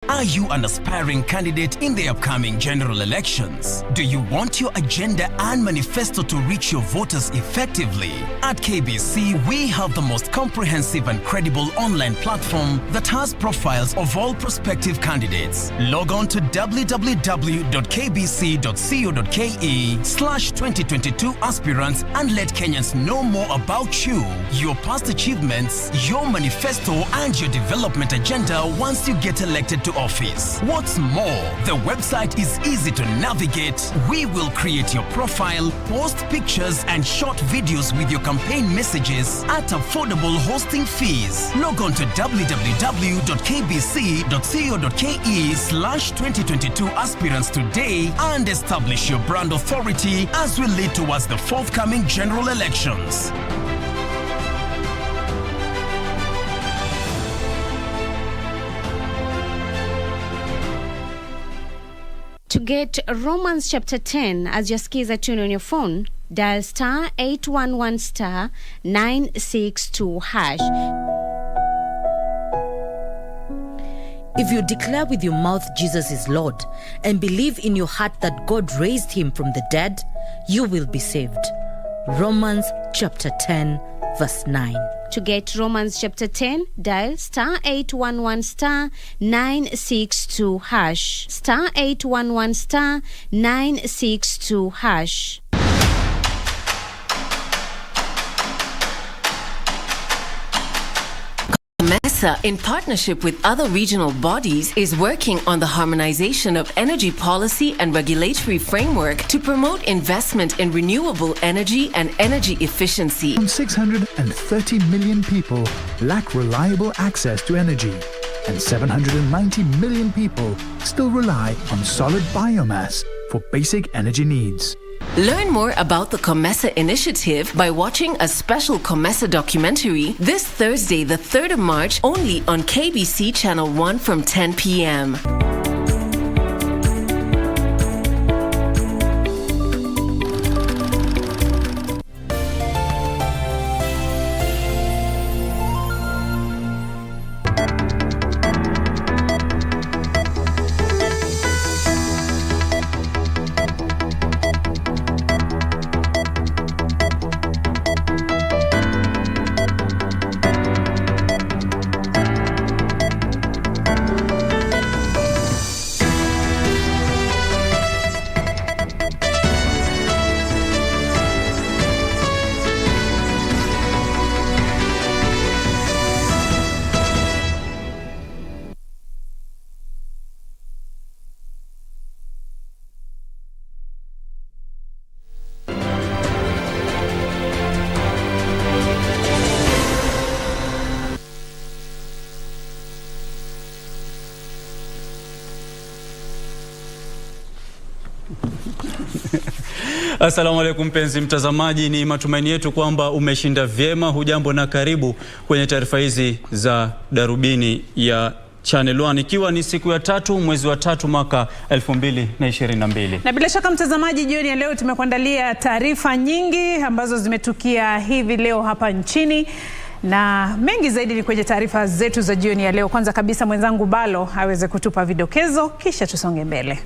Are you an aspiring candidate in the upcoming general elections? Do you want your agenda and manifesto to reach your voters effectively? At KBC, we have the most comprehensive and credible online platform that has profiles of all prospective candidates. Log on to www.kbc.co.ke/2022 aspirants and let Kenyans know more about you, your past achievements, your manifesto, and your development agenda once you get elected to office. What's more, the website is easy to navigate. We will create your profile, post pictures and short videos with your campaign messages at affordable hosting fees. Log on to www.kbc.co.ke/2022 aspirants today and establish your brand authority as we lead towards the forthcoming general elections. To get Romans chapter 10 as your skiza tune on your phone, dial star 811 star 962 hash. If you declare with your mouth Jesus is Lord and believe in your heart that God raised him from the dead, you will be saved. Romans chapter 10 verse 9. To get Romans chapter 10, dial star 811 star 962 hash. Star 811 star 962 hash. MESA, in partnership with other regional bodies, is working on the harmonization of energy policy and regulatory framework to promote investment in renewable energy and energy efficiency. 630 million people lack reliable access to energy, and 790 million people still rely on solid biomass for basic energy needs. Learn more about the COMESA initiative by watching a special COMESA documentary this Thursday, the 3rd of March, only on KBC Channel 1 from 10 p.m. Asalamu alaykum mpenzi mtazamaji, ni matumaini yetu kwamba umeshinda vyema. Hujambo na karibu kwenye taarifa hizi za Darubini ya Channel 1, ikiwa ni siku ya 3 mwezi wa 3 mwaka 2022. Na bila shaka mtazamaji, jioni ya leo tumekuandalia taarifa nyingi ambazo zimetukia hivi leo hapa nchini, na mengi zaidi ni kwenye taarifa zetu za jioni ya leo. Kwanza kabisa mwenzangu Bhalo aweze kutupa vidokezo, kisha tusonge mbele.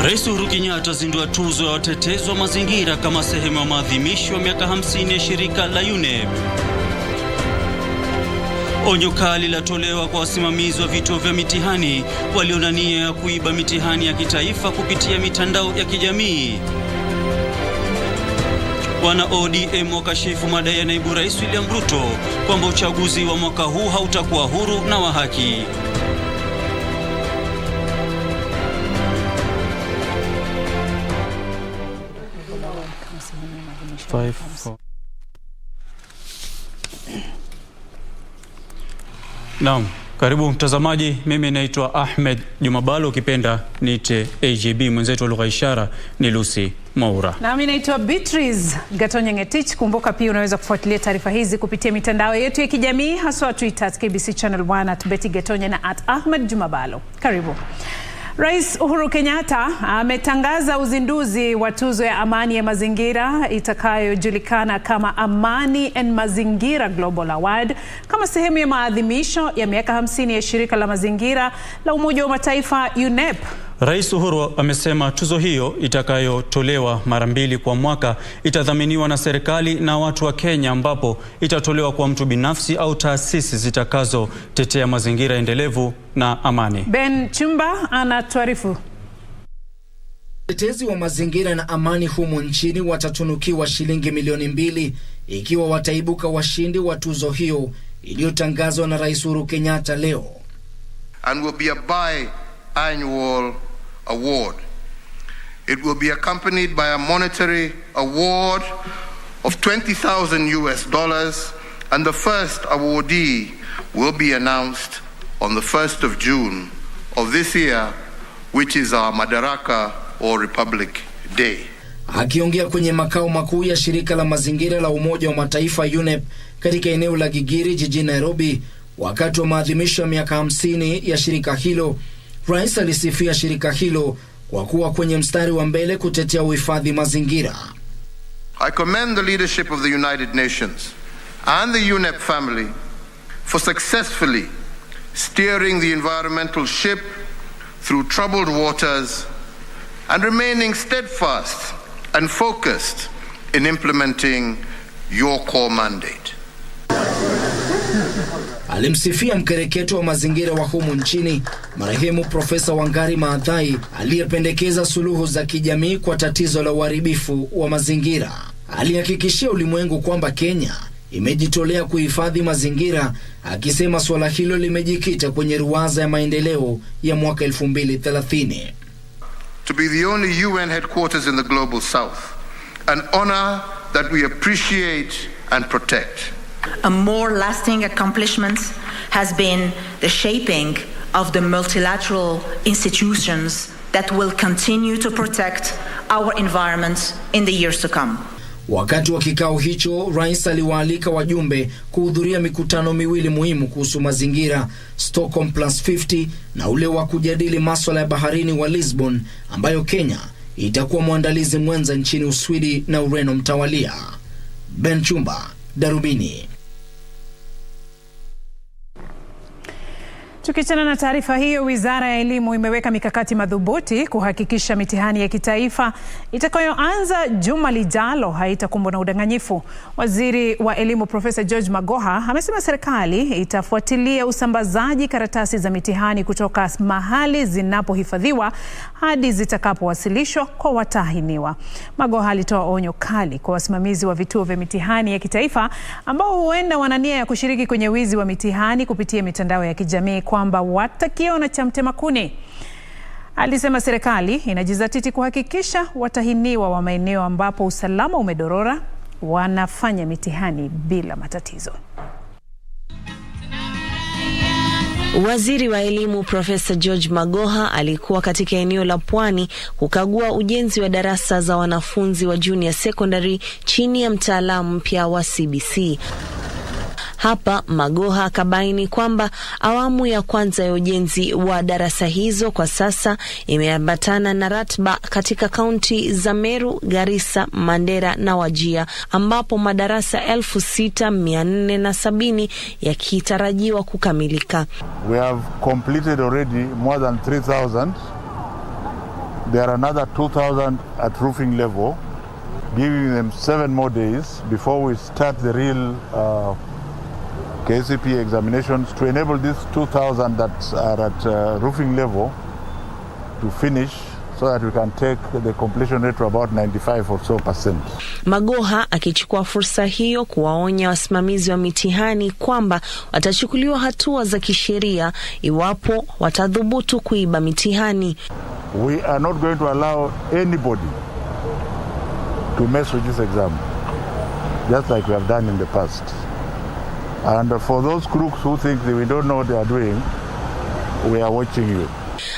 Rais Uhuru Kenyatta azindua tuzo ya watetezi wa mazingira kama sehemu ya maadhimisho ya miaka 50 ya shirika la UNEP. Onyo kali latolewa kwa wasimamizi wa vituo vya mitihani walio na nia ya kuiba mitihani ya kitaifa kupitia mitandao ya kijamii. Wana ODM wakashifu madai ya naibu rais William Ruto kwamba uchaguzi wa mwaka huu hautakuwa huru na wa haki. Naam, karibu mtazamaji, mimi naitwa Ahmed Juma Bhalo, ukipenda niite AJB, mwenzetu wa lugha ishara ni Lucy Maura. Na mimi naitwa Beatrice Gatonye. Kumbuka pia unaweza kufuatilia taarifa hizi kupitia mitandao yetu ya kijamii, haswa Twitter @KBC Channel 1 @Betty Gatonye na @Ahmed Juma Bhalo. Karibu. Rais Uhuru Kenyatta ametangaza uzinduzi wa tuzo ya amani ya mazingira itakayojulikana kama Amani and Mazingira Global Award kama sehemu ya maadhimisho ya miaka 50 ya shirika la mazingira la Umoja wa Mataifa UNEP. Rais Uhuru amesema tuzo hiyo itakayotolewa mara 2 kwa mwaka itadhaminiwa na serikali na watu wa Kenya, ambapo itatolewa kwa mtu binafsi au taasisi zitakazotetea mazingira endelevu na amani. Ben Chumba anatuarifu. Watetezi wa mazingira na amani humu nchini watatunukiwa shilingi milioni 2 ikiwa wataibuka washindi wa tuzo hiyo iliyotangazwa na Rais Uhuru Kenyatta leo. And will be a biannual award. It will be accompanied by a monetary award of $20,000, and the first awardee will be announced on the 1st of June of this year, which is our Madaraka or Republic Day. Akiongea kwenye makao makuu ya shirika la mazingira la Umoja wa Mataifa UNEP katika eneo la Gigiri jijini Nairobi wakati wa maadhimisho ya miaka 50 ya shirika hilo, Rais alisifia shirika hilo kwa kuwa kwenye mstari wa mbele kutetea uhifadhi mazingira. I commend the leadership of the United Nations and the UNEP family for successfully steering the environmental ship through troubled waters and remaining steadfast and focused in implementing your core mandate. Alimsifia mkereketo wa mazingira wa humu nchini, marehemu Profesa Wangari Maathai, aliyependekeza suluhu za kijamii kwa tatizo la uharibifu wa mazingira. Alihakikishia ulimwengu kwamba Kenya imejitolea kuhifadhi mazingira, akisema swala hilo limejikita kwenye ruwaza ya maendeleo ya mwaka 2030. To be the only UN headquarters in the global south, an honor that we appreciate and protect. A more lasting accomplishment has been the shaping of the multilateral institutions that will continue to protect our environment in the years to come. Wakati wa kikao hicho, Rais aliwaalika wajumbe kuhudhuria mikutano miwili muhimu kuhusu mazingira, Stockholm +50 na ule wa kujadili masuala ya baharini wa Lisbon, ambayo Kenya itakuwa mwandalizi mwenza nchini Uswidi na Ureno mtawalia. Ben Chumba, Darubini. Tukichana na taarifa hiyo, Wizara ya Elimu imeweka mikakati madhubuti kuhakikisha mitihani ya kitaifa itakayoanza juma lijalo haitakumbwa na udanganyifu. Waziri wa Elimu Profesa George Magoha amesema serikali itafuatilia usambazaji karatasi za mitihani kutoka mahali zinapohifadhiwa hadi zitakapowasilishwa kwa watahiniwa. Magoha alitoa onyo kali kwa wasimamizi wa vituo vya mitihani ya kitaifa ambao huenda wana nia ya kushiriki kwenye wizi wa mitihani kupitia mitandao ya kijamii kwamba watakiona cha mtema kuni. Alisema serikali inajizatiti kuhakikisha watahiniwa wa maeneo ambapo usalama umedorora wanafanya mitihani bila matatizo. Waziri wa Elimu Profesa George Magoha alikuwa katika eneo la Pwani kukagua ujenzi wa darasa za wanafunzi wa junior secondary chini ya mtaalamu mpya wa CBC. Hapa Magoha akabaini kwamba awamu ya kwanza ya ujenzi wa darasa hizo kwa sasa imeambatana na ratiba katika kaunti za Meru, Garissa, Mandera na Wajir, ambapo madarasa 6,470 yakitarajiwa kukamilika. We have completed already more than 3,000. There are another 2,000 at roofing level, giving them 7 more days before we start the real KCP examinations to enable these 2,000 that are at roofing level to finish so that we can take the completion rate to about 95 or so %. Magoha akichukua fursa hiyo kuwaonya wasimamizi wa mitihani kwamba watachukuliwa hatua za kisheria iwapo watadhubutu kuiba mitihani. We are not going to allow anybody to mess with this exam, just like we have done in the past. And for those crooks who think that we don't know what they are doing, we are watching you.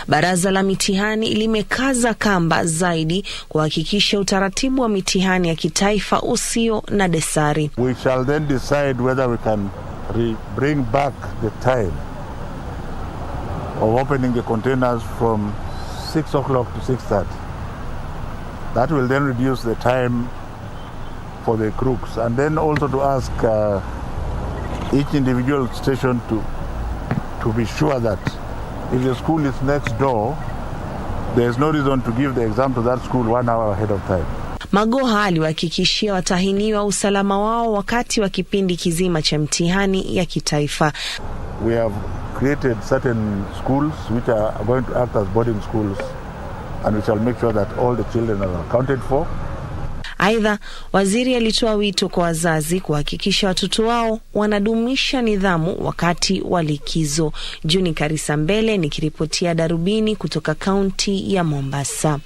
Baraza la mitihani limekaza kamba zaidi kuhakikisha utaratibu wa mitihani ya kitaifa usio na dosari. We shall then decide whether we can bring back the time of opening the containers from 6 o'clock to 6:30. That will then reduce the time for the crooks, and then also to ask each individual station to be sure that if the school is next door, there is no reason to give the exam to that school 1 hour ahead of time. Magoha aliwahakikishia watahiniwa usalama wao wakati wa kipindi kizima cha mtihani ya kitaifa. We have created certain schools which are going to act as boarding schools, and we shall make sure that all the children are accounted for. Aidha, waziri alitoa wito kwa wazazi kuhakikisha watoto wao wanadumisha nidhamu wakati wa likizo. Juni Karisa Mbele nikiripotia Darubini kutoka kaunti ya Mombasa.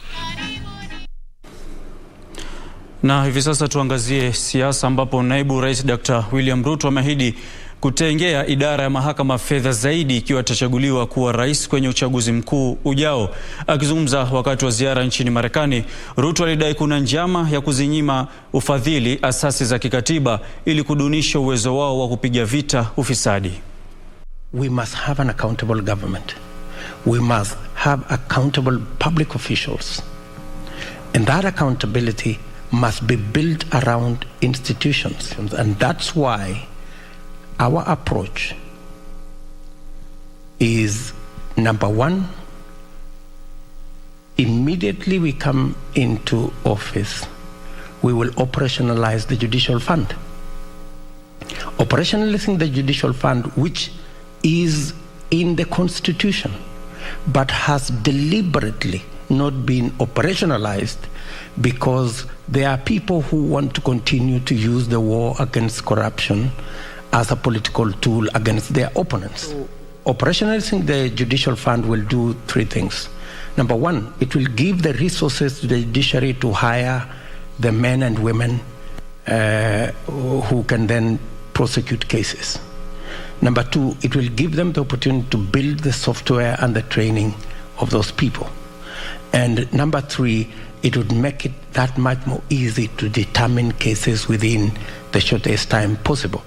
Na hivi sasa tuangazie siasa, ambapo naibu rais Dr. William Ruto ameahidi kutengea idara ya mahakama fedha zaidi ikiwa atachaguliwa kuwa rais kwenye uchaguzi mkuu ujao. Akizungumza wakati wa ziara nchini Marekani, Ruto alidai kuna njama ya kuzinyima ufadhili asasi za kikatiba ili kudunisha uwezo wao wa kupiga vita ufisadi. We must have an accountable government. We must have accountable public officials. And that accountability must be built around institutions. And that's why our approach is, number one, immediately we come into office, we will operationalize the judicial fund. Operationalizing the judicial fund, which is in the Constitution, but has deliberately not been operationalized because there are people who want to continue to use the war against corruption as a political tool against their opponents. Operationalizing the judicial fund will do three things. Number one, it will give the resources to the judiciary to hire the men and women who can then prosecute cases. Number two, it will give them the opportunity to build the software and the training of those people. And number three, it would make it that much more easy to determine cases within the shortest time possible.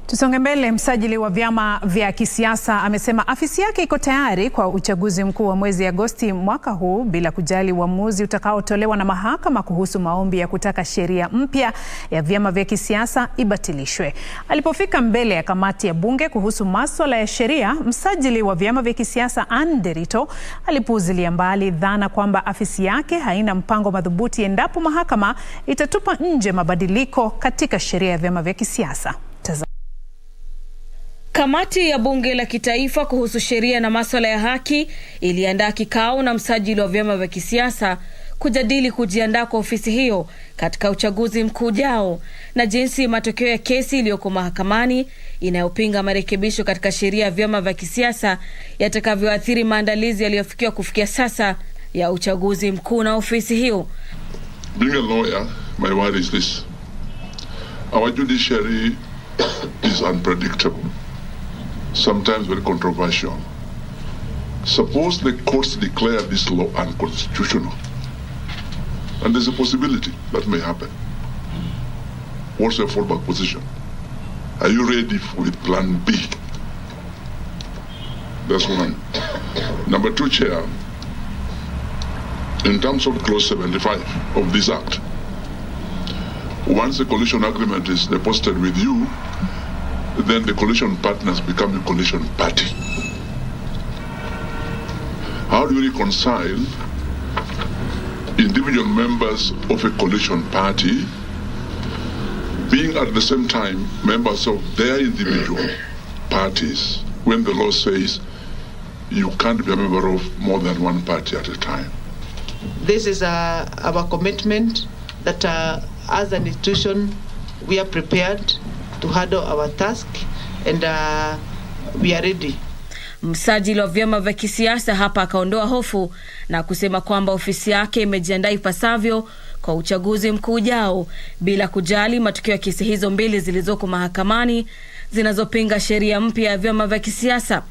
Tusonge mbele. Msajili wa vyama vya kisiasa amesema afisi yake iko tayari kwa uchaguzi mkuu wa mwezi Agosti mwaka huu bila kujali uamuzi utakaotolewa na mahakama kuhusu maombi ya kutaka sheria mpya ya vyama vya kisiasa ibatilishwe. Alipofika mbele ya kamati ya bunge kuhusu masuala ya sheria, msajili wa vyama vya kisiasa Anderito alipuuzilia mbali dhana kwamba afisi yake haina mpango madhubuti endapo mahakama itatupa nje mabadiliko katika sheria ya vyama vya kisiasa. Kamati ya bunge la kitaifa kuhusu sheria na masuala ya haki iliandaa kikao na msajili wa vyama vya kisiasa kujadili kujiandaa kwa ofisi hiyo katika uchaguzi mkuu ujao na jinsi matokeo ya kesi iliyoko mahakamani inayopinga marekebisho katika sheria ya vyama vya kisiasa yatakavyoathiri maandalizi yaliyofikiwa kufikia sasa ya uchaguzi mkuu na ofisi hiyo. Being a lawyer, my worry is this. Our judiciary is unpredictable, sometimes very controversial. Suppose the courts declare this law unconstitutional, and there's a possibility that may happen. What's your fallback position? Are you ready with plan B? That's one. Number two, Chair, in terms of clause 75 of this act, once the coalition agreement is deposited with you, then the coalition partners become a coalition party. How do you reconcile individual members of a coalition party being at the same time members of their individual parties when the law says you can't be a member of more than one party at a time? This is our commitment that as an institution we are prepared to handle our task and we are ready. Msajili wa vyama vya kisiasa hapa akaondoa hofu na kusema kwamba ofisi yake imejiandaa ipasavyo kwa uchaguzi mkuu ujao bila kujali matokeo ya kesi hizo mbili zilizoko mahakamani zinazopinga sheria mpya ya vyama vya kisiasa.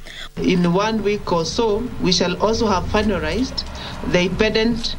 In 1 week or so, we shall also have finalized the independent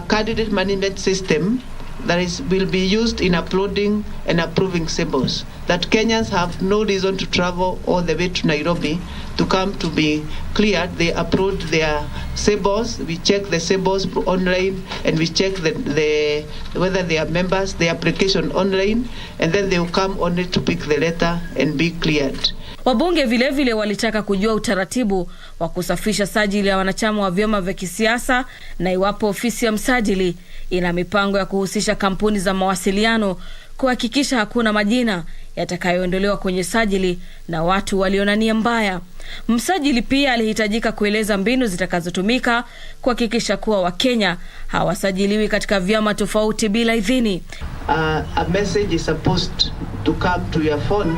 candidate management system that will be used in uploading and approving symbols, that Kenyans have no reason to travel all the way to Nairobi to come to be cleared. They upload their symbols, we check the symbols online, and we check whether they are members, the application online, and then they will come only to pick the letter and be cleared. Wabunge vile vile walitaka kujua utaratibu wa kusafisha sajili ya wanachama wa vyama vya kisiasa na iwapo ofisi ya msajili ina mipango ya kuhusisha kampuni za mawasiliano kuhakikisha hakuna majina yatakayoondolewa kwenye sajili na watu waliona nia mbaya. Msajili pia alihitajika kueleza mbinu zitakazotumika kuhakikisha kuwa Wakenya hawasajiliwi katika vyama tofauti bila idhini. A message is supposed to come to your phone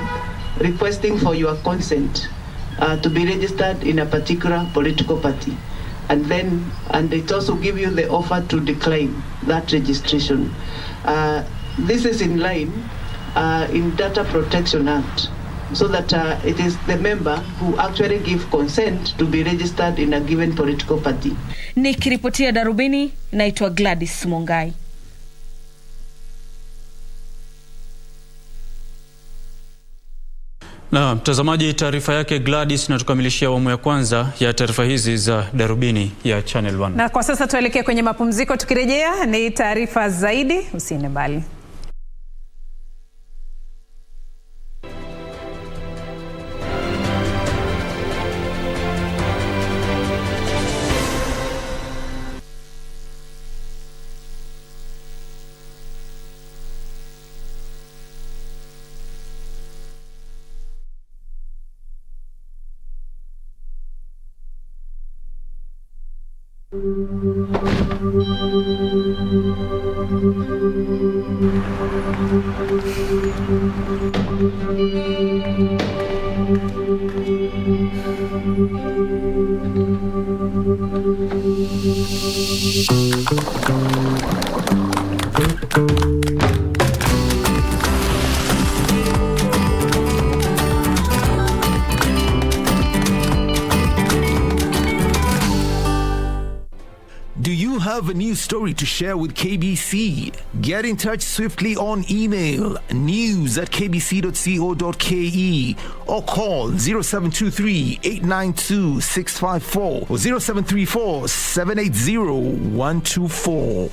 requesting for your consent to be registered in a particular political party, and it also give you the offer to decline that registration. This is in line in Data Protection Act, so that it is the member who actually give consent to be registered in a given political party. Nikiripotia Darubini, naitwa Gladys Mongai. Na mtazamaji, taarifa yake Gladys na tukamilishia awamu ya kwanza ya taarifa hizi za Darubini ya Channel 1. Na kwa sasa tuelekee kwenye mapumziko, tukirejea ni taarifa zaidi, usiende mbali. Do you have a news story to share with KBC? Get in touch swiftly on email news@kbc.co.ke or call 0723-892-654 or 0734-780-124.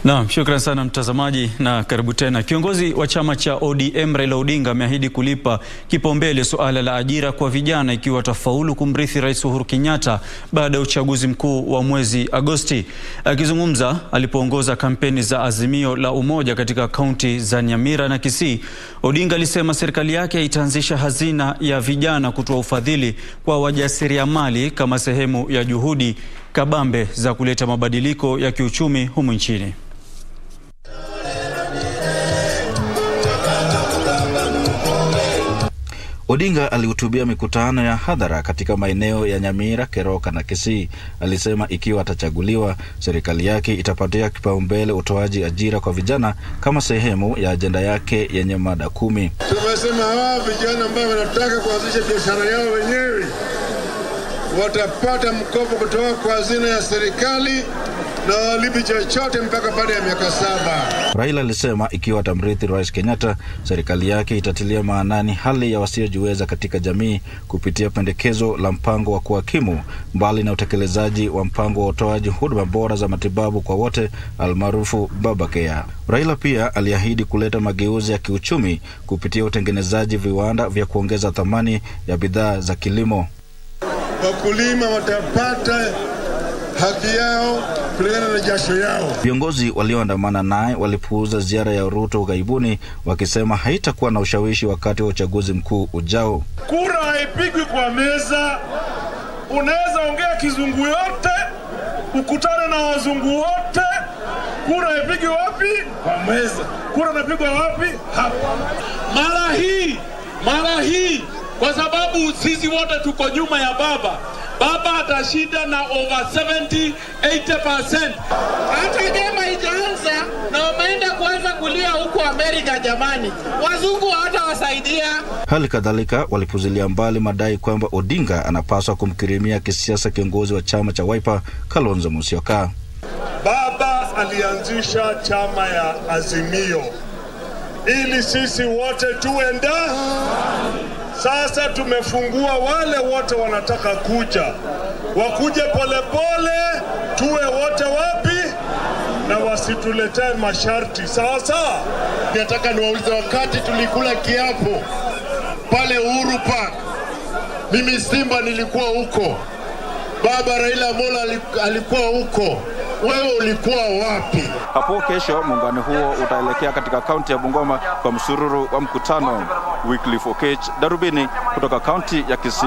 Naam, shukrani sana mtazamaji na karibu tena. Kiongozi wa chama cha ODM Raila Odinga ameahidi kulipa kipaumbele suala la ajira kwa vijana ikiwa atafaulu kumrithi Rais Uhuru Kenyatta baada ya uchaguzi mkuu wa mwezi Agosti. Akizungumza alipoongoza kampeni za Azimio la Umoja katika kaunti za Nyamira na Kisii, Odinga alisema serikali yake itaanzisha hazina ya vijana kutoa ufadhili kwa wajasiriamali kama sehemu ya juhudi kabambe za kuleta mabadiliko ya kiuchumi humu nchini. Odinga alihutubia mikutano ya hadhara katika maeneo ya Nyamira, Keroka na Kisii. Alisema ikiwa atachaguliwa, serikali yake itapatia kipaumbele utoaji ajira kwa vijana kama sehemu ya ajenda yake yenye mada 10. Tumesema hawa vijana ambao wanataka kuanzisha biashara yao wenyewe watapata mkopo kutoka kwa hazina ya serikali na walipi chochote mpaka baada ya miaka 7. Raila alisema ikiwa atamrithi Rais Kenyatta, serikali yake itatilia maanani hali ya wasiojiweza katika jamii kupitia pendekezo la mpango wa kuhakimu, mbali na utekelezaji wa mpango wa utoaji huduma bora za matibabu kwa wote almaarufu Baba Care. Raila pia aliahidi kuleta mageuzi ya kiuchumi kupitia utengenezaji viwanda vya kuongeza thamani ya bidhaa za kilimo. Wakulima watapata haki yao kulingana na jasho yao. Viongozi walioandamana naye walipuuza ziara ya Ruto ughaibuni, wakisema haitakuwa na ushawishi wakati wa uchaguzi mkuu ujao. Kura haipigwi kwa meza. Unaweza ongea kizungu yote, ukutane na wazungu wote, Kura ipigwe wapi? Kwa meza. Kura inapigwa wapi? Hapa. Mara hii kwa sababu sisi wote tuko nyuma ya baba. Baba atashinda na over 70-80%. Hata kama haijaanza na wameenda kuanza kulia huko Amerika, jamani. Wazungu hawatawasaidia. Hali kadhalika walipuzilia mbali madai kwamba Odinga anapaswa kumkirimia kisiasa kiongozi wa chama cha Wiper Kalonzo Musyoka. Baba alianzisha chama ya Azimio ili sisi wote tuende. Sasa tumefungua, wale wote wanataka kuja wakuje polepole, tuwe wote wapi na wasituletee masharti. Sawa. Nataka niwaulize, wakati tulikula kiapo pale Uhuru Park, mimi Simba nilikuwa huko, baba Raila Amolo alikuwa huko, wewe ulikuwa wapi? Hapo kesho muungano huo utaelekea katika kaunti ya Bungoma kwa msururu wa mkutano. Wycliffe Okech, Darubini, kutoka kaunti ya Kisii.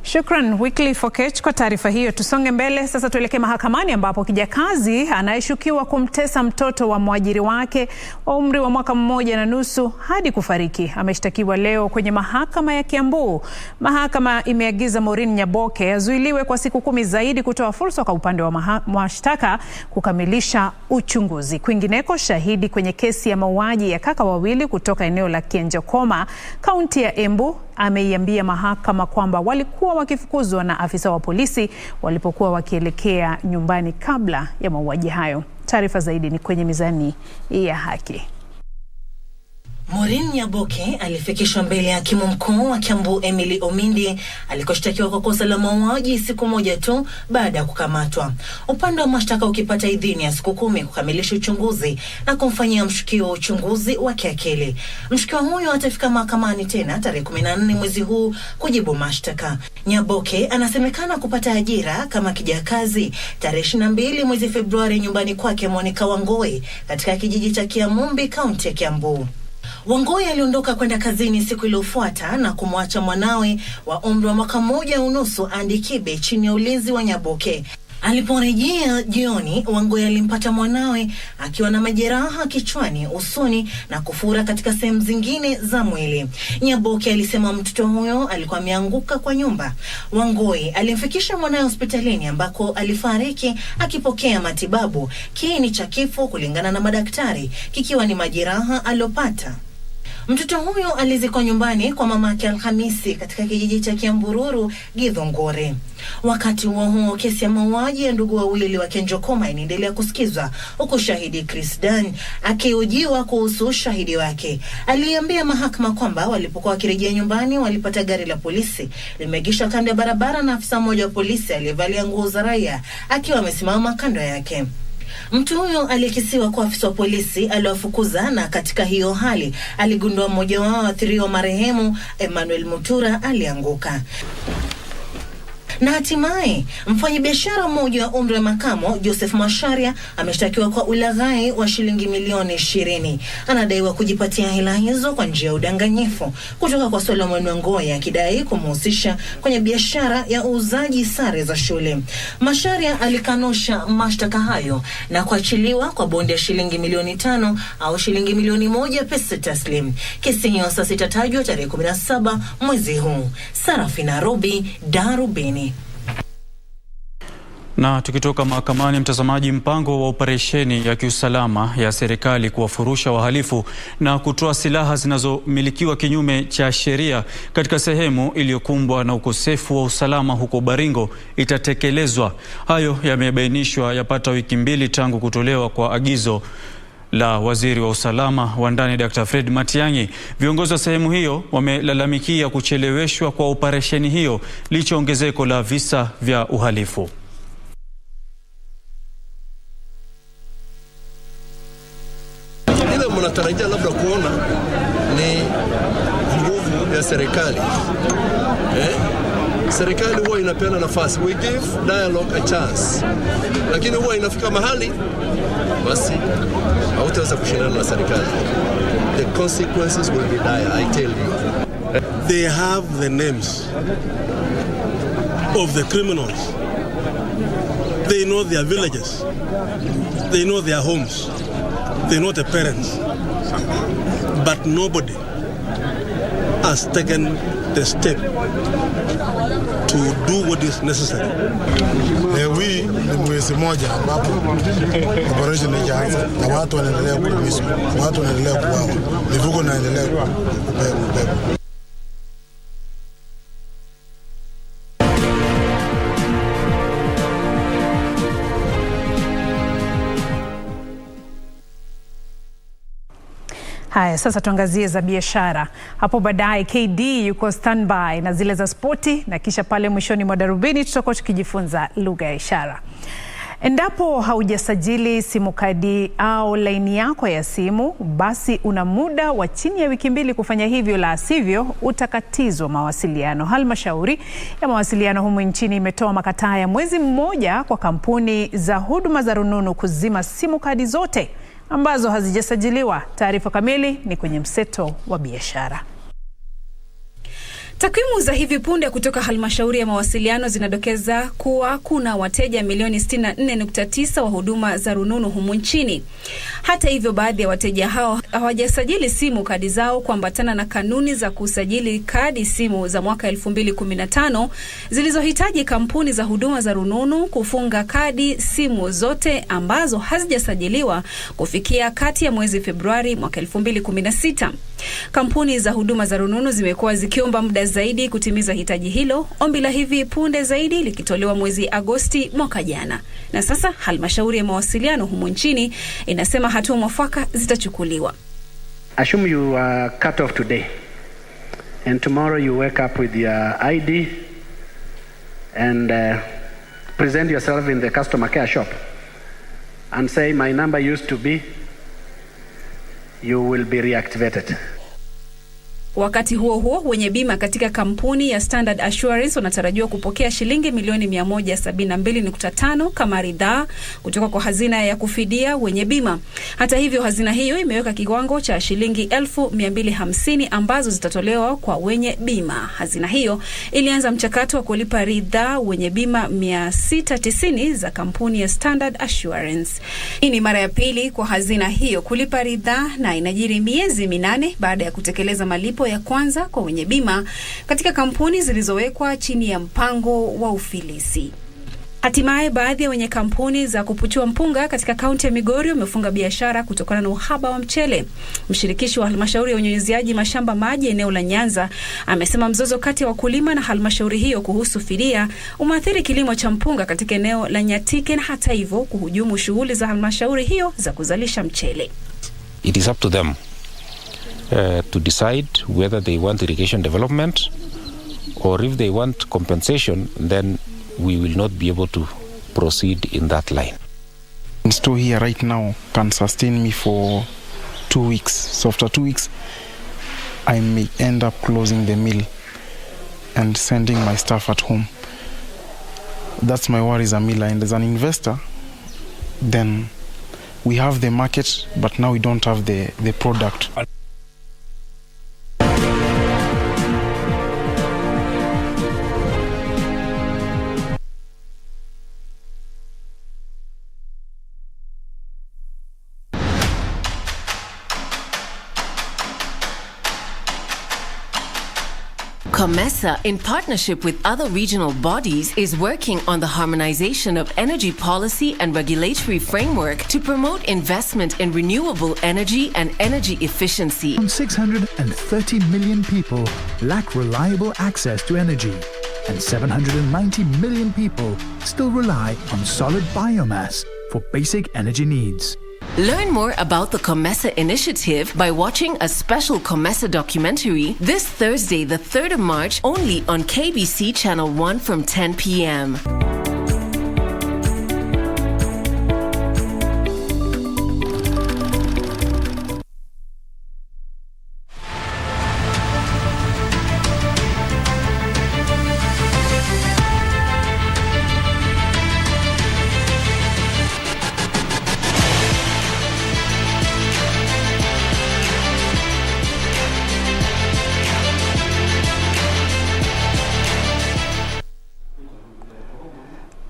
Shukran Wycliffe Okech kwa taarifa hiyo. Tusonge mbele sasa, tuelekee mahakamani ambapo kijakazi anayeshukiwa kumtesa mtoto wa mwajiri wake wa umri wa mwaka 1.5 hadi kufariki ameshtakiwa leo kwenye mahakama ya Kiambu. Mahakama imeagiza Maureen Nyaboke azuiliwe kwa siku 10 zaidi kutoa fursa kwa upande wa mashtaka kukamilisha uchunguzi. Kwingineko, shahidi kwenye kesi ya mauaji ya kaka wawili kutoka eneo la Kenjokoma, kaunti ya Embu, ameiambia mahakama kwamba walikuwa wakifukuzwa na afisa wa polisi walipokuwa wakielekea nyumbani kabla ya mauaji hayo. Taarifa zaidi ni kwenye mizani ya haki. Maureen Nyaboke alifikishwa mbele ya hakimu mkuu wa Kiambu Emily Omindi alikoshtakiwa kwa kosa la mauaji siku moja tu baada ya kukamatwa. Upande wa mashtaka ukipata idhini ya siku 10 kukamilisha uchunguzi na kumfanyia mshukiwa uchunguzi wa kiakili. Mshukiwa huyo atafika mahakamani tena tarehe 14 mwezi huu kujibu mashtaka. Nyaboke anasemekana kupata ajira kama kijakazi tarehe 22 mwezi Februari nyumbani kwake Monica Wangoi katika kijiji cha Kiamumbi, kaunti ya Kiambu. Wangoi aliondoka kwenda kazini siku iliyofuata na kumwacha mwanawe wa umri wa mwaka 1.5 Andy Kibe chini ya ulinzi wa Nyaboke. Aliporejea jioni, Wangoi alimpata mwanawe akiwa na majeraha kichwani, usoni na kufura katika sehemu zingine za mwili. Nyaboke alisema mtoto huyo alikuwa ameanguka kwa nyumba. Wangoi alimfikisha mwanawe hospitalini ambako alifariki akipokea matibabu. Kiini cha kifo kulingana na madaktari kikiwa ni majeraha aliyopata. Mtoto huyo alizikwa nyumbani kwa mamake Alhamisi katika kijiji cha Kiambururu, Githongore. Wakati huo kesi ya mauaji ya ndugu wawili wa Kenjokoma inaendelea kusikizwa, huku shahidi Chris Dan akihojiwa kuhusu shahidi wake. Aliambia mahakama kwamba walipokuwa wakirejea nyumbani walipata gari la polisi limeegeshwa kando ya barabara na afisa mmoja wa polisi aliyevalia nguo za raia akiwa amesimama kando yake. Mtu huyo alikisiwa kwa afisa wa polisi aliwafukuza, na katika hiyo hali aligundua mmoja wao athiriwa marehemu Emmanuel Mutura alianguka. Na hatimaye mfanyabiashara mmoja wa umri wa makamo Joseph Masharia ameshtakiwa kwa ulaghai wa shilingi milioni 20. Anadaiwa kujipatia hela hizo kwa njia ya udanganyifu kutoka kwa Solomon Wangoi, akidai kumhusisha kwenye biashara ya uuzaji sare za shule. Masharia alikanusha mashtaka hayo na kuachiliwa kwa bondi ya shilingi milioni 5 au shilingi milioni 1 pesa taslim. Kesi hiyo sasa itatajwa tarehe 17 mwezi huu. Sarafina Robi, Darubini. Na tukitoka mahakamani, mtazamaji, mpango wa operesheni ya kiusalama ya serikali kuwafurusha wahalifu na kutoa silaha zinazomilikiwa kinyume cha sheria katika sehemu iliyokumbwa na ukosefu wa usalama huko Baringo itatekelezwa. Hayo yamebainishwa yapata wiki 2 tangu kutolewa kwa agizo la waziri wa usalama wa ndani Dr. Fred Matiang'i. Viongozi wa sehemu hiyo wamelalamikia kucheleweshwa kwa operesheni hiyo licha ongezeko la visa vya uhalifu. Ile mnatarajia labda kuona ni nguvu ya serikali. Serikali huwa inapeana nafasi, we give dialogue a chance, lakini huwa inafika mahali basi hautaweza kushindana na serikali. The consequences will be dire, I tell you. They have the names of the criminals They know their villages. They know their homes. They know the parents. But nobody has taken the step to do what is necessary. Hii ni mwezi moja ambapo operation haijaanza na watu wanaendelea kuumizwa, watu wanaendelea kuuawa, mifugo inaendelea kubebwa. Haya, sasa tuangazie za biashara. Hapo baadaye KD yuko standby na zile za spoti, na kisha pale mwishoni mwa Darubini tutakuwa tukijifunza lugha ya ishara. Endapo haujasajili simu kadi au laini yako ya simu, basi una muda wa chini ya wiki 2 kufanya hivyo, la sivyo utakatizwa mawasiliano. Halmashauri ya mawasiliano humu nchini imetoa makataa ya mwezi mmoja kwa kampuni za huduma za rununu kuzima simu kadi zote ambazo hazijasajiliwa. Taarifa kamili ni kwenye mseto wa biashara. Takwimu za hivi punde kutoka halmashauri ya mawasiliano zinadokeza kuwa kuna wateja milioni 64.9 wa huduma za rununu humu nchini. Hata hivyo, baadhi ya wateja hao hawajasajili simu kadi zao kuambatana na kanuni za kusajili kadi simu za mwaka 2015 zilizohitaji kampuni za huduma za rununu kufunga kadi simu zote ambazo hazijasajiliwa kufikia kati ya mwezi Februari mwaka 2016. Kampuni za huduma za rununu zimekuwa zikiomba muda zaidi kutimiza hitaji hilo, ombi la hivi punde zaidi likitolewa mwezi Agosti mwaka jana. Na sasa halmashauri ya mawasiliano humu nchini inasema hatua mwafaka zitachukuliwa. Assume you cut off today and tomorrow you wake up with your ID and present yourself in the customer care shop and say my number used to be, you will be reactivated. Wakati huo huo, wenye bima katika kampuni ya Standard Assurance wanatarajiwa kupokea shilingi milioni 172.5 kama ridhaa kutoka kwa hazina ya kufidia wenye bima. Hata hivyo, hazina hiyo imeweka kiwango cha shilingi 1250 ambazo zitatolewa kwa wenye bima. Hazina hiyo ilianza mchakato wa kulipa ridhaa wenye bima 690 za kampuni ya Standard Assurance. Hii ni mara ya pili kwa hazina hiyo kulipa ridhaa na inajiri miezi 8 baada ya kutekeleza malipo ya kwanza kwa wenye bima katika kampuni zilizowekwa chini ya mpango wa ufilisi. Hatimaye, baadhi ya wenye kampuni za kupuchua mpunga katika kaunti ya Migori wamefunga biashara kutokana na uhaba wa mchele. Mshirikishi wa halmashauri ya unyunyiziaji mashamba maji eneo la Nyanza amesema mzozo kati ya wakulima na halmashauri hiyo kuhusu fidia umeathiri kilimo cha mpunga katika eneo la Nyatike, na hata hivyo kuhujumu shughuli za halmashauri hiyo za kuzalisha mchele. It is up to them to decide whether they want irrigation development or if they want compensation, then we will not be able to proceed in that line. Store here right now can sustain me for 2 weeks. So after 2 weeks, I may end up closing the mill and sending my staff at home. That's my worry as a miller. And as an investor, then we have the market, but now we don't have the product. COMESA, in partnership with other regional bodies, is working on the harmonization of energy policy and regulatory framework to promote investment in renewable energy and energy efficiency. 630 million people lack reliable access to energy, and 790 million people still rely on solid biomass for basic energy needs. Learn more about the COMESA initiative by watching a special COMESA documentary this Thursday, the 3rd of March, only on KBC Channel 1 from 10 p.m.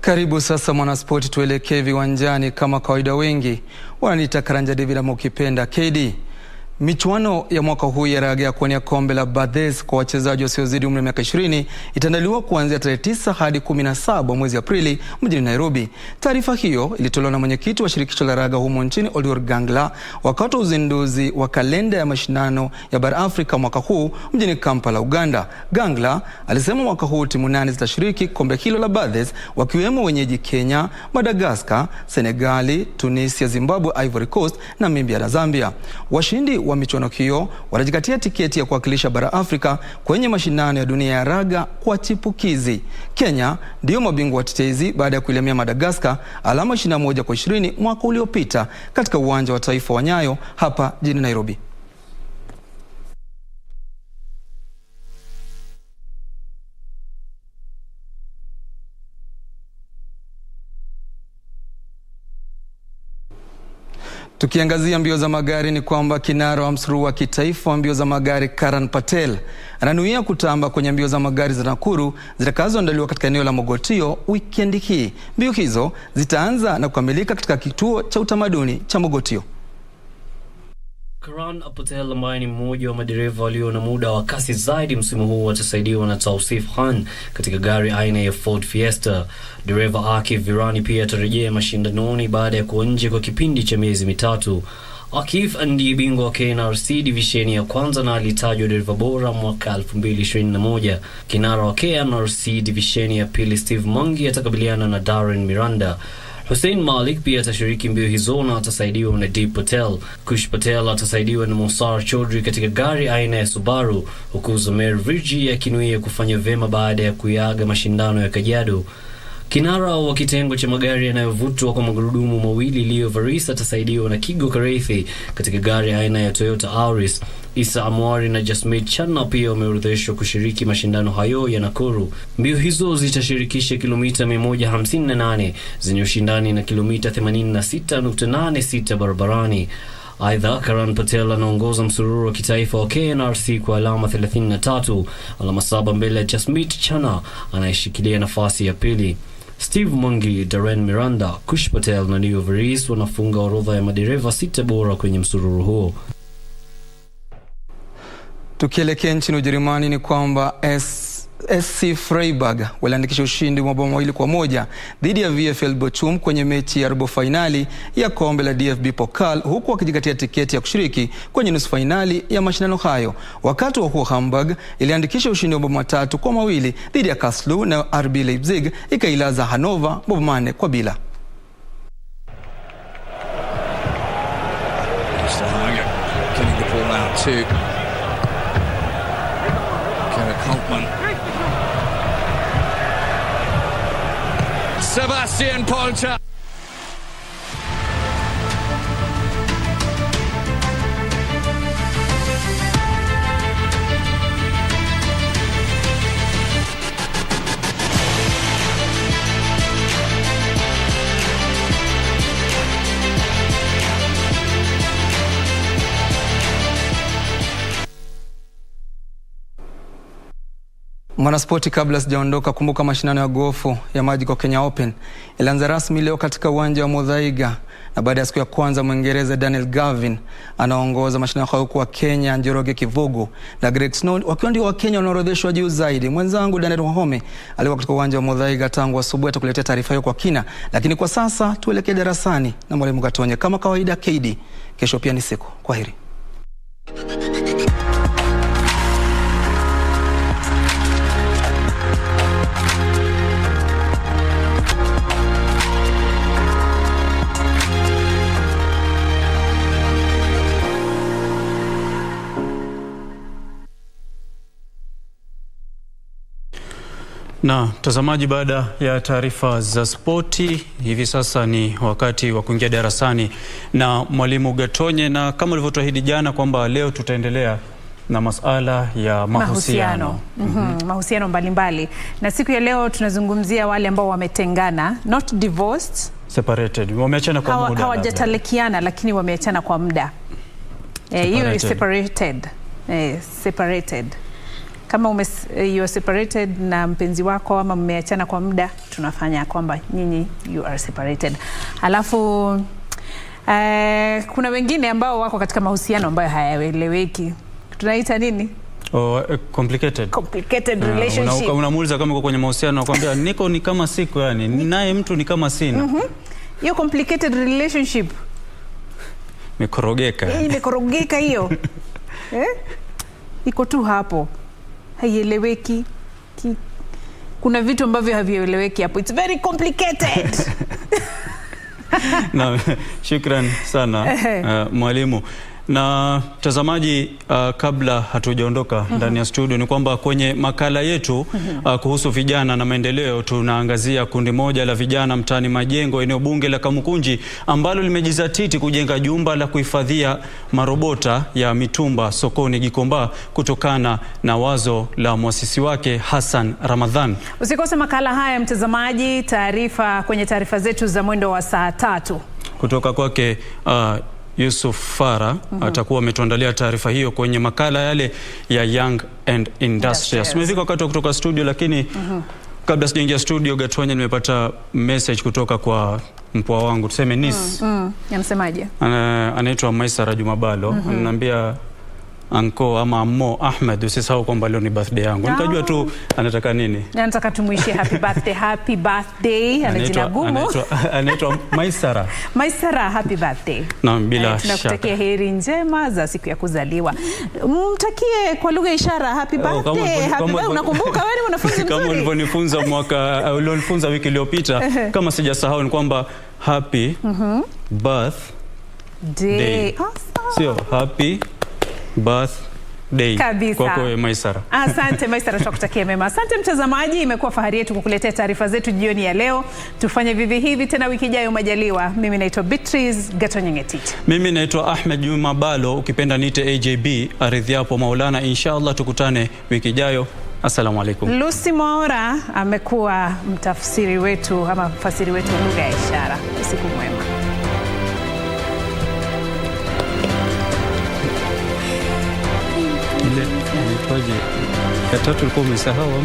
Karibu sasa mwanaspoti, tuelekee viwanjani. Kama kawaida, wengi wananiita Karanja David ama ukipenda KD. Michuano ya mwaka huu ya raga ya kuwania kombe la Bathurst kwa wachezaji wasiozidi umri wa miaka 20 itaandaliwa kuanzia tarehe 9 hadi 17 mwezi Aprili mjini Nairobi. Taarifa hiyo ilitolewa na mwenyekiti wa shirikisho la raga humo nchini Oliver Gangla wakati wa uzinduzi wa kalenda ya mashindano ya bara Afrika mwaka huu mjini Kampala, Uganda. Gangla alisema mwaka huu timu 8 zitashiriki kombe hilo la Bathurst, wakiwemo wenyeji Kenya, Madagascar, Senegali, Tunisia, Zimbabwe, Ivory Coast, Namibia na Zambia. Washindi wa michuano hiyo wanajikatia tiketi ya kuwakilisha bara Afrika kwenye mashindano ya dunia ya raga kwa chipukizi. Kenya ndio mabingwa watetezi baada ya kuilemea Madagascar alama 21-20 mwaka uliopita katika uwanja wa taifa wa Nyayo hapa jijini Nairobi. Tukiangazia mbio za magari ni kwamba kinara wa msururu wa kitaifa wa mbio za magari Karan Patel ananuia kutamba kwenye mbio za magari za Nakuru zitakazoandaliwa katika eneo la Mogotio wikendi hii. Mbio hizo zitaanza na kukamilika katika kituo cha utamaduni cha Mogotio. Karan Patel ambaye ni mmoja wa madereva walio na muda wa kasi zaidi msimu huu atasaidiwa na Tausif Khan katika gari aina ya Ford Fiesta. Dereva Akif Virani pia atarejea mashindanoni baada ya kuwa nje kwa kipindi cha miezi mitatu. Akif ndiye bingwa wa KNRC divisheni ya kwanza na alitajwa dereva bora mwaka 2021. Kinara wa KNRC divisheni ya pili Steve Mungi atakabiliana na Darren Miranda. Hussein Malik pia atashiriki mbio hizo na atasaidiwa na Deep Patel. Kush Patel atasaidiwa na Mosar Chaudhry katika gari aina ya Subaru, huku Zomer Virji akinuia kufanya vema baada ya kuyaga mashindano ya Kajiado. Kinara wa kitengo cha magari yanayovutwa kwa magurudumu mawili Leo Varis atasaidiwa na Kigo Kareithi katika gari aina ya Toyota Auris. Isa Amwari na Jasmine Channa pia wameorodheshwa kushiriki mashindano hayo ya Nakuru. Mbio hizo zitashirikisha kilomita 158 zenye ushindani na kilomita 86.86 barabarani. Aidha, Karan Patel anaongoza msururu wa kitaifa wa KNRC kwa alama 33, alama 7 mbele ya Jasmine Channa anayeshikilia nafasi ya pili. Steve Mungi, Darren Miranda, Kush Patel na Leo Varis wanafunga orodha ya madereva 6 bora kwenye msururu huo. Tukielekea nchini Ujerumani ni kwamba SC Freiburg waliandikisha ushindi wa mabao 2-1 dhidi ya VfL Bochum kwenye mechi ya robo finali ya kombe la DFB Pokal, huku wakijikatia tiketi ya kushiriki kwenye nusu finali ya mashindano hayo. Wakati wa huo Hamburg iliandikisha ushindi wa mabao 3-2 dhidi ya Karlsruhe na RB Leipzig ikailaza Hannover mabao 4-0. Sebastian Polter. Mwanaspoti, kabla sijaondoka, kumbuka mashindano ya gofu ya maji kwa Kenya Open ilianza rasmi leo katika uwanja wa Muthaiga, na baada ya siku ya kwanza Mwingereza Daniel Gavin anaongoza mashindano hayo kwa Kenya Njoroge Kivugu na Greg Snow wakiwa ndio wa Kenya wanaorodheshwa juu zaidi. Mwenzangu Daniel Wahome alikuwa katika uwanja wa Muthaiga tangu asubuhi, atakuletea taarifa hiyo kwa kina, lakini kwa sasa tuelekee darasani na mwalimu Gatonye. Kama kawaida KD, kesho pia ni siku. Kwaheri. Na mtazamaji, baada ya taarifa za spoti, hivi sasa ni wakati wa kuingia darasani na mwalimu Gatonye, na kama ulivyotuahidi jana kwamba leo tutaendelea na masuala ya mahusiano. Mahusiano mbalimbali. Na siku ya leo tunazungumzia wale ambao wametengana, not divorced, separated. Wameachana kwa muda. Hawajatalikiana lakini wameachana kwa muda. Hiyo is separated. Separated. kama you are separated na mpenzi wako ama mmeachana kwa muda, tunafanya kwamba nyinyi you are separated. Alafu kuna wengine ambao wako katika mahusiano ambayo hayaeleweki. Tunaita nini? Complicated relationship. Unamuuliza kama uko kwenye mahusiano, akwambia niko ni kama siko, yani naye mtu ni kama sina. Hiyo complicated relationship imekorogeka. Imekorogeka hiyo. Iko tu hapo. Haieleweki. Kuna vitu ambavyo havieleweki hapo. It's very complicated. Na shukran sana mwalimu. Na mtazamaji, kabla hatujaondoka ndani ya studio, ni kwamba kwenye makala yetu kuhusu vijana na maendeleo, tunaangazia kundi moja la vijana mtaani Majengo, eneo bunge la Kamukunji, ambalo limejizatiti kujenga jumba la kuhifadhia marobota ya mitumba sokoni Gikomba, kutokana na wazo la muasisi wake Hassan Ramadhan. Usikose makala haya mtazamaji, kwenye taarifa zetu za mwendo wa saa 3 kutoka kwake Yusuf Farah. Atakuwa ametuandalia taarifa hiyo kwenye makala yale ya Young and Industrious. Tumefika wakati wa kutoka studio, lakini kabla sijaingia studio, Gatonye, nimepata message kutoka kwa mpwa wangu, tuseme Nis. Yanasemaje? Anaitwa Maisara Juma Bhalo. Ananiambia Anko ama Mo Ahmed, usisahau kwamba leo ni birthday yangu. Nikajua tu anataka nini. Anataka tumuishie happy birthday. Ana jina gumu. Anaitwa Maisara. Maisara, happy birthday. Na bila shaka tunakutakia heri njema za siku ya kuzaliwa. Mtakie kwa lugha ishara happy birthday. Unakumbuka wewe ni mwanafunzi mzuri. Kama ulivyonifunza ulionifunza wiki iliyopita, kama sijasahau, ni kwamba happy birthday. Sio happy birthday kwako Maisara. Asante Maisara, tunakutakia mema. Asante mtazamaji, imekuwa fahari yetu kukuletea taarifa zetu jioni ya leo. Tufanye vivi hivi tena wiki ijayo majaliwa. Mimi naitwa Beatrice Gatonye. Mimi naitwa Ahmed Juma Bhalo, ukipenda niite AJB. Aridhi hapo Maulana. Inshallah tukutane wiki ijayo. Assalamu alaikum. Lucy Mwaura amekuwa mtafsiri wetu ama mfasiri wetu wa lugha ya ishara. Usiku mwema. Ile inaitwaje? Ya tatu ulikuwa umesahau.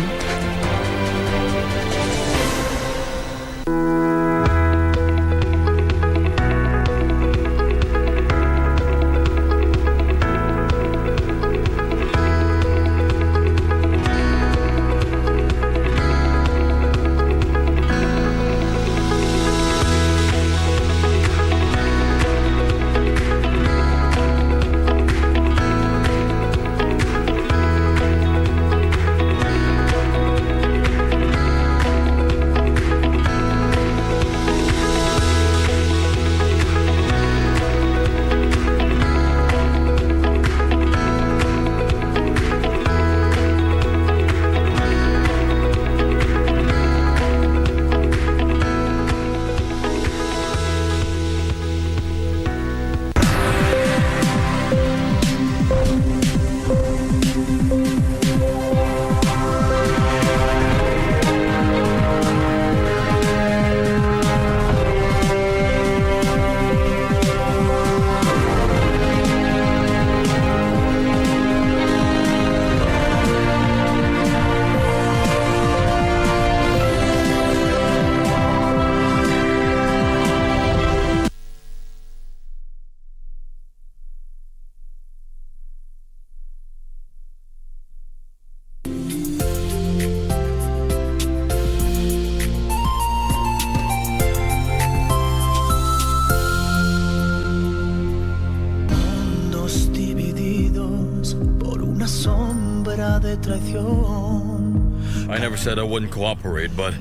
I never said I wouldn't cooperate, but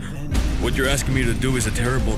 what you're asking me to do is a terrible